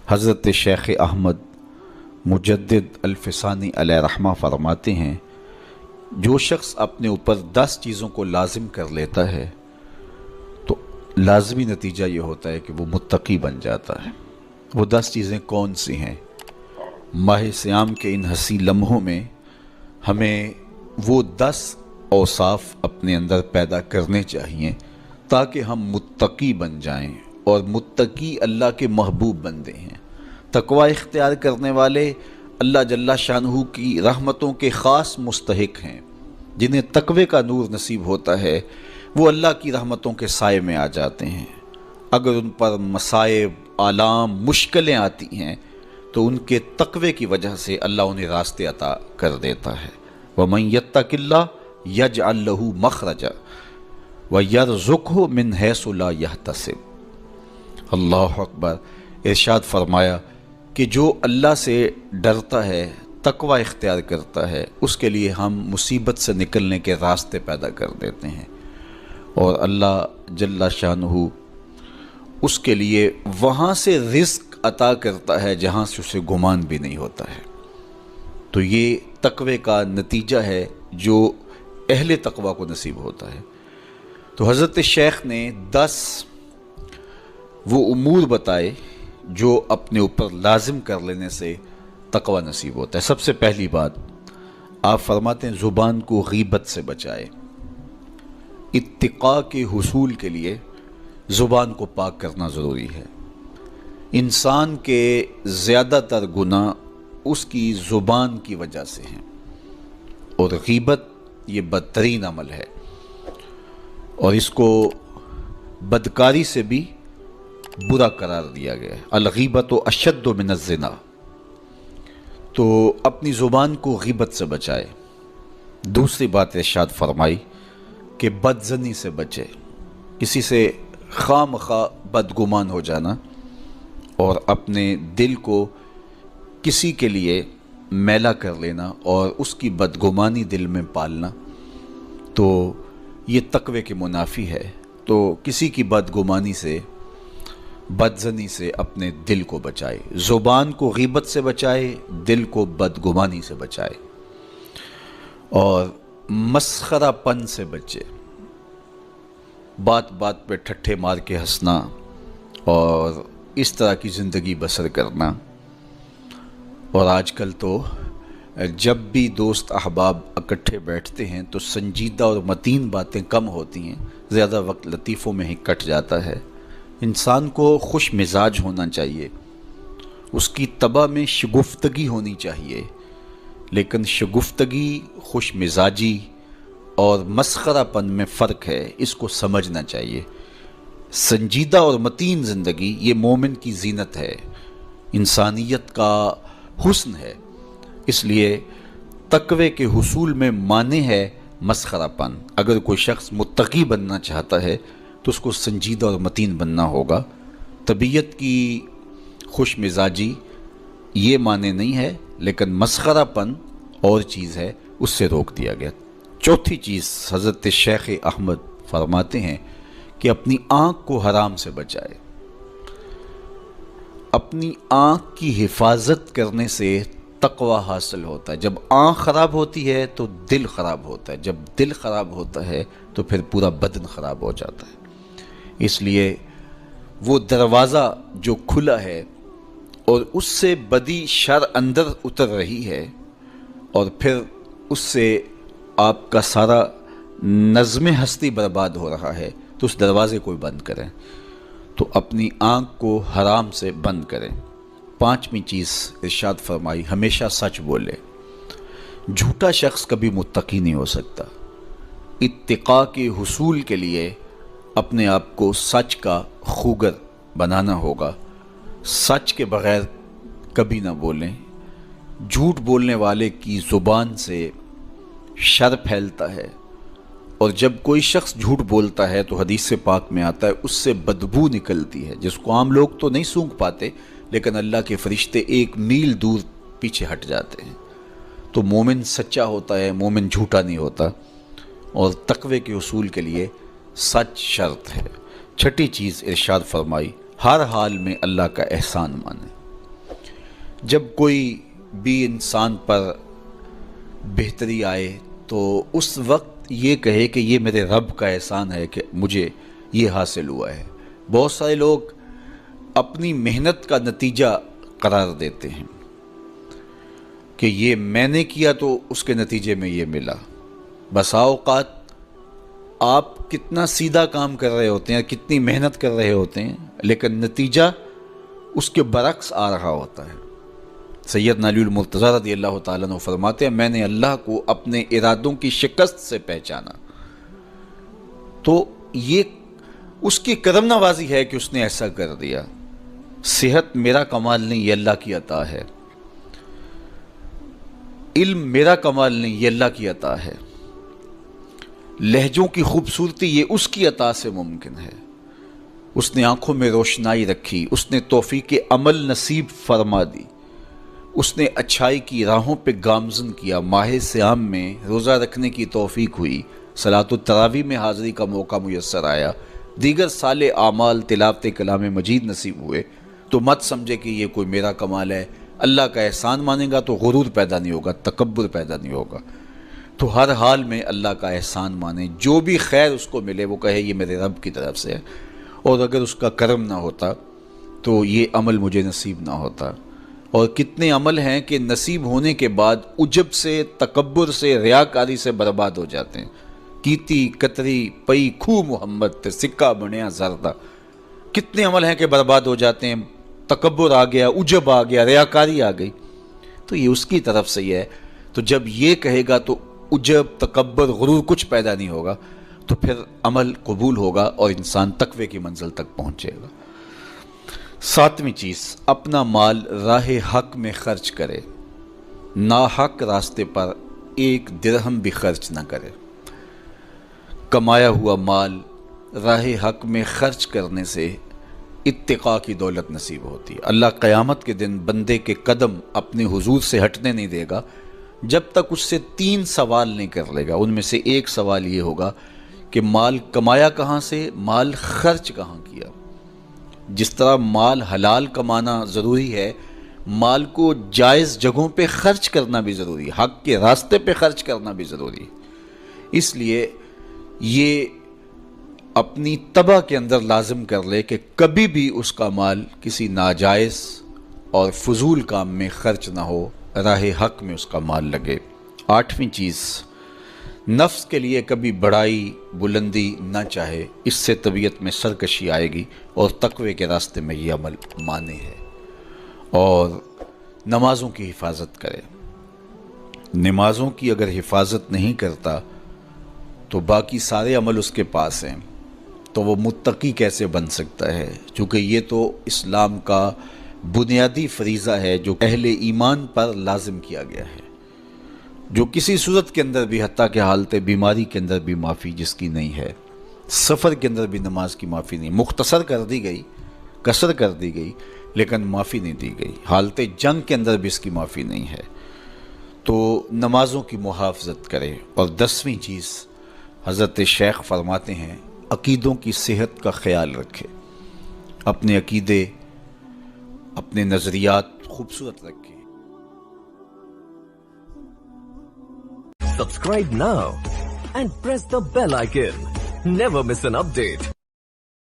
حضرت شیخ احمد مجدد الفسانی علیہ رحمہ فرماتے ہیں، جو شخص اپنے اوپر 10 چیزوں کو لازم کر لیتا ہے تو لازمی نتیجہ یہ ہوتا ہے کہ وہ متقی بن جاتا ہے۔ وہ 10 چیزیں کون سی ہیں؟ ماہ صیام کے ان حسین لمحوں میں ہمیں وہ 10 اوصاف اپنے اندر پیدا کرنے چاہیے تاکہ ہم متقی بن جائیں، اور متقی اللہ کے محبوب بندے ہیں۔ تقوی اختیار کرنے والے اللہ جل شانہ کی رحمتوں کے خاص مستحق ہیں۔ جنہیں تقوی کا نور نصیب ہوتا ہے وہ اللہ کی رحمتوں کے سائے میں آ جاتے ہیں۔ اگر ان پر مصائب، آلام، مشکلیں آتی ہیں تو ان کے تقوی کی وجہ سے اللہ انہیں راستے عطا کر دیتا ہے۔ وَمَن يَتَّقِ اللَّهَ يَجْعَل لَّهُ مَخْرَجًا وَيَرْزُقْهُ مِنْ حَيْثُ لَا يَحْتَسِبُ۔ اللہ اکبر۔ ارشاد فرمایا کہ جو اللہ سے ڈرتا ہے، تقوی اختیار کرتا ہے، اس کے لیے ہم مصیبت سے نکلنے کے راستے پیدا کر دیتے ہیں، اور اللہ جل شانہ اس کے لیے وہاں سے رزق عطا کرتا ہے جہاں سے اسے گمان بھی نہیں ہوتا ہے۔ تو یہ تقوی کا نتیجہ ہے جو اہل تقوی کو نصیب ہوتا ہے۔ تو حضرت شیخ نے 10 وہ امور بتائے جو اپنے اوپر لازم کر لینے سے تقوی نصیب ہوتا ہے۔ سب سے پہلی بات آپ فرماتے ہیں زبان کو غیبت سے بچائے۔ اتقاء کے حصول کے لیے زبان کو پاک کرنا ضروری ہے۔ انسان کے زیادہ تر گناہ اس کی زبان کی وجہ سے ہیں، اور غیبت یہ بدترین عمل ہے، اور اس کو بدکاری سے بھی برا قرار دیا گیا ہے۔ الغیبت اشد من الزنا۔ تو اپنی زبان کو غیبت سے بچائے۔ دوسری بات ارشاد فرمائی کہ بدظنی سے بچے، کسی سے خواہ مخواہ بدگمان ہو جانا اور اپنے دل کو کسی کے لیے میلا کر لینا اور اس کی بدگمانی دل میں پالنا، تو یہ تقوی کے منافی ہے۔ تو کسی کی بدگمانی سے، بدظنی سے اپنے دل کو بچائے، زبان کو غیبت سے بچائے، دل کو بدگمانی سے بچائے، اور مسخرہ پن سے بچے۔ بات بات پہ ٹھٹھے مار کے ہنسنا اور اس طرح کی زندگی بسر کرنا۔ اور آج کل تو جب بھی دوست احباب اکٹھے بیٹھتے ہیں تو سنجیدہ اور متین باتیں کم ہوتی ہیں، زیادہ وقت لطیفوں میں ہی کٹ جاتا ہے۔ انسان کو خوش مزاج ہونا چاہیے، اس کی طبع میں شگفتگی ہونی چاہیے، لیکن شگفتگی، خوش مزاجی اور مسخرہ پن میں فرق ہے، اس کو سمجھنا چاہیے۔ سنجیدہ اور متین زندگی یہ مومن کی زینت ہے، انسانیت کا حسن ہے۔ اس لیے تقوی کے حصول میں مانع ہے مسخرہ پن۔ اگر کوئی شخص متقی بننا چاہتا ہے تو اس کو سنجیدہ اور متین بننا ہوگا۔ طبیعت کی خوش مزاجی یہ معنی نہیں ہے، لیکن مسخرہ پن اور چیز ہے، اس سے روک دیا گیا۔ چوتھی چیز حضرت شیخ احمد فرماتے ہیں کہ اپنی آنکھ کو حرام سے بچائے۔ اپنی آنکھ کی حفاظت کرنے سے تقوی حاصل ہوتا ہے۔ جب آنکھ خراب ہوتی ہے تو دل خراب ہوتا ہے، جب دل خراب ہوتا ہے تو پھر پورا بدن خراب ہو جاتا ہے۔ اس لیے وہ دروازہ جو کھلا ہے اور اس سے بدی شر اندر اتر رہی ہے، اور پھر اس سے آپ کا سارا نظم ہستی برباد ہو رہا ہے، تو اس دروازے کو بند کریں۔ تو اپنی آنکھ کو حرام سے بند کریں۔ پانچویں چیز ارشاد فرمائی ہمیشہ سچ بولے۔ جھوٹا شخص کبھی متقی نہیں ہو سکتا۔ اتقاء کے حصول کے لیے اپنے آپ کو سچ کا خوگر بنانا ہوگا۔ سچ کے بغیر کبھی نہ بولیں۔ جھوٹ بولنے والے کی زبان سے شر پھیلتا ہے، اور جب کوئی شخص جھوٹ بولتا ہے تو حدیث پاک میں آتا ہے اس سے بدبو نکلتی ہے، جس کو عام لوگ تو نہیں سونگھ پاتے، لیکن اللہ کے فرشتے 1 میل دور پیچھے ہٹ جاتے ہیں۔ تو مومن سچا ہوتا ہے، مومن جھوٹا نہیں ہوتا، اور تقوی کے اصول کے لیے سچ شرط ہے۔ چھٹی چیز ارشاد فرمائی ہر حال میں اللہ کا احسان مانے۔ جب کوئی بھی انسان پر بہتری آئے تو اس وقت یہ کہے کہ یہ میرے رب کا احسان ہے کہ مجھے یہ حاصل ہوا ہے۔ بہت سارے لوگ اپنی محنت کا نتیجہ قرار دیتے ہیں کہ یہ میں نے کیا تو اس کے نتیجے میں یہ ملا۔ بسا اوقات آپ کتنا سیدھا کام کر رہے ہوتے ہیں، کتنی محنت کر رہے ہوتے ہیں، لیکن نتیجہ اس کے برعکس آ رہا ہوتا ہے۔ سیدنا علی المرتضیٰ رضی اللہ تعالیٰ عنہ فرماتے ہیں میں نے اللہ کو اپنے ارادوں کی شکست سے پہچانا، تو یہ اس کی کرم نوازی ہے کہ اس نے ایسا کر دیا۔ صحت میرا کمال نہیں، یہ اللہ کی عطا ہے۔ علم میرا کمال نہیں، یہ اللہ کی عطا ہے۔ لہجوں کی خوبصورتی یہ اس کی عطا سے ممکن ہے۔ اس نے آنکھوں میں روشنائی رکھی، اس نے توفیق عمل نصیب فرما دی، اس نے اچھائی کی راہوں پہ گامزن کیا، ماہ صیام میں روزہ رکھنے کی توفیق ہوئی، صلاۃ التراویح میں حاضری کا موقع میسر آیا، دیگر صالح اعمال تلاوت کلام مجید نصیب ہوئے، تو مت سمجھے کہ یہ کوئی میرا کمال ہے۔ اللہ کا احسان مانے گا تو غرور پیدا نہیں ہوگا، تکبر پیدا نہیں ہوگا۔ تو ہر حال میں اللہ کا احسان مانے، جو بھی خیر اس کو ملے وہ کہے یہ میرے رب کی طرف سے ہے، اور اگر اس کا کرم نہ ہوتا تو یہ عمل مجھے نصیب نہ ہوتا۔ اور کتنے عمل ہیں کہ نصیب ہونے کے بعد عجب سے، تکبر سے، ریاکاری سے برباد ہو جاتے ہیں۔ کیتی کتری پئی کھو محمد تے سکہ بنیا زردہ، کتنے عمل ہیں کہ برباد ہو جاتے ہیں، تکبر آ گیا، عجب آ گیا، ریاکاری آ گئی، تو یہ اس کی طرف سے ہی ہے۔ تو جب یہ کہے گا تو عجب، تکبر، غرور کچھ پیدا نہیں ہوگا، تو پھر عمل قبول ہوگا اور انسان تقوی کی منزل تک پہنچے گا۔ ساتویں چیز، اپنا مال راہ حق میں خرچ کرے، ناحق راستے پر ایک درہم بھی خرچ نہ کرے۔ کمایا ہوا مال راہ حق میں خرچ کرنے سے اتقاء کی دولت نصیب ہوتی ہے۔ اللہ قیامت کے دن بندے کے قدم اپنے حضور سے ہٹنے نہیں دے گا جب تک اس سے 3 سوال نہیں کر لے گا۔ ان میں سے ایک سوال یہ ہوگا کہ مال کمایا کہاں سے، مال خرچ کہاں کیا۔ جس طرح مال حلال کمانا ضروری ہے، مال کو جائز جگہوں پہ خرچ کرنا بھی ضروری ہے، حق کے راستے پہ خرچ کرنا بھی ضروری ہے۔ اس لیے یہ اپنی طبع کے اندر لازم کر لے کہ کبھی بھی اس کا مال کسی ناجائز اور فضول کام میں خرچ نہ ہو، راہ حق میں اس کا مال لگے۔ 8ویں چیز، نفس کے لیے کبھی بڑائی بلندی نہ چاہے، اس سے طبیعت میں سرکشی آئے گی اور تقوی کے راستے میں یہ عمل مانے ہے۔ اور نمازوں کی حفاظت کرے۔ نمازوں کی اگر حفاظت نہیں کرتا تو باقی سارے عمل اس کے پاس ہیں، تو وہ متقی کیسے بن سکتا ہے؟ چونکہ یہ تو اسلام کا بنیادی فریضہ ہے جو اہل ایمان پر لازم کیا گیا ہے، جو کسی صورت کے اندر بھی، حتیٰ کہ حالت بیماری کے اندر بھی معافی جس کی نہیں ہے، سفر کے اندر بھی نماز کی معافی نہیں، مختصر کر دی گئی، قصر کر دی گئی، لیکن معافی نہیں دی گئی، حالت جنگ کے اندر بھی اس کی معافی نہیں ہے۔ تو نمازوں کی محافظت کرے۔ اور 10ویں چیز، حضرت شیخ فرماتے ہیں عقیدوں کی صحت کا خیال رکھے، اپنے عقیدے، اپنے نظریات خوبصورت رکھے۔ Subscribe now and press the bell icon. Never miss an update.